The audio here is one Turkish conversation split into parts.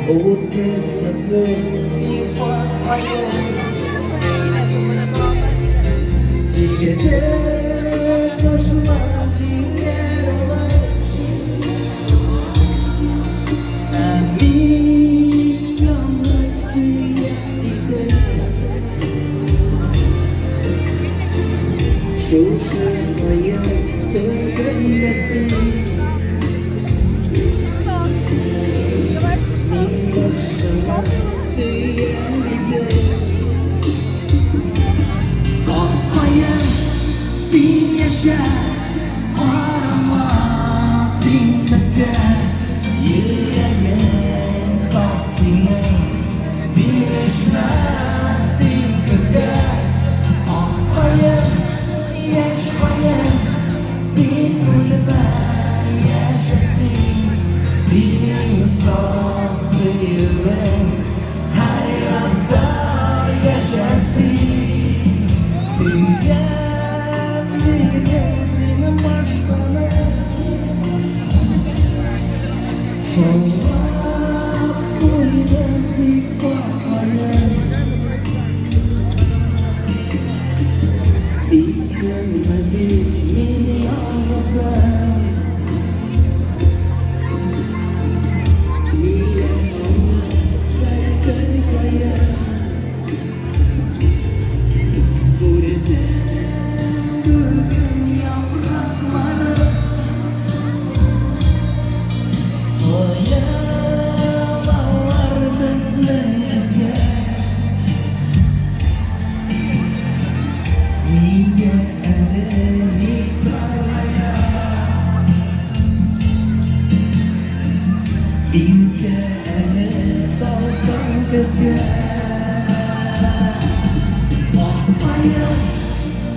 O'tib sifat hayot Digada boshlar jillar olar Amin yomon suyar edi Shu hayotda bilmasin Sen yaşa, arama sen bizga Yüreğin safsini Birleşme sen kızga Ağlayın, yaşayın Sen ölüme yaşasın Senin safsını her yazda yaşasın Sevgiye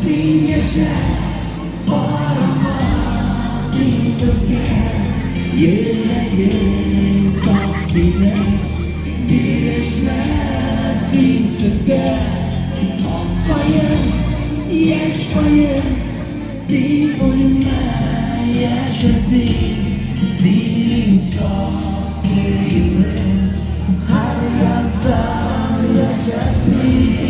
Sen yaşa, arama sen kızga Yüreğin safsine birleşme sen kızga Ağlayın, yaşayın sen ölüme yaşasın Senin safsine her yazda yaşasın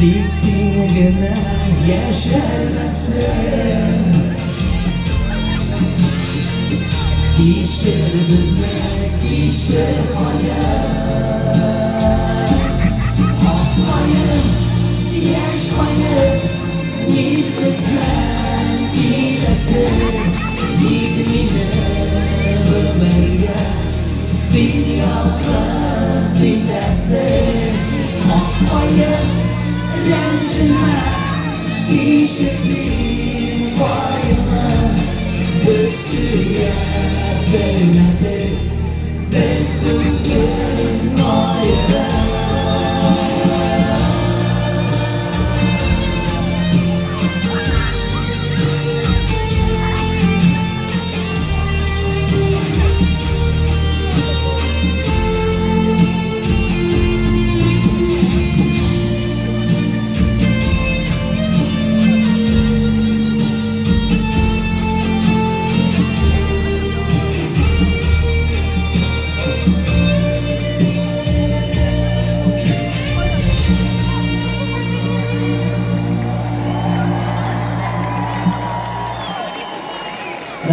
Diksin'ine yaşarmasın Kişir bizmek, kişir hayat Ağlayın, yaşayın, git bizler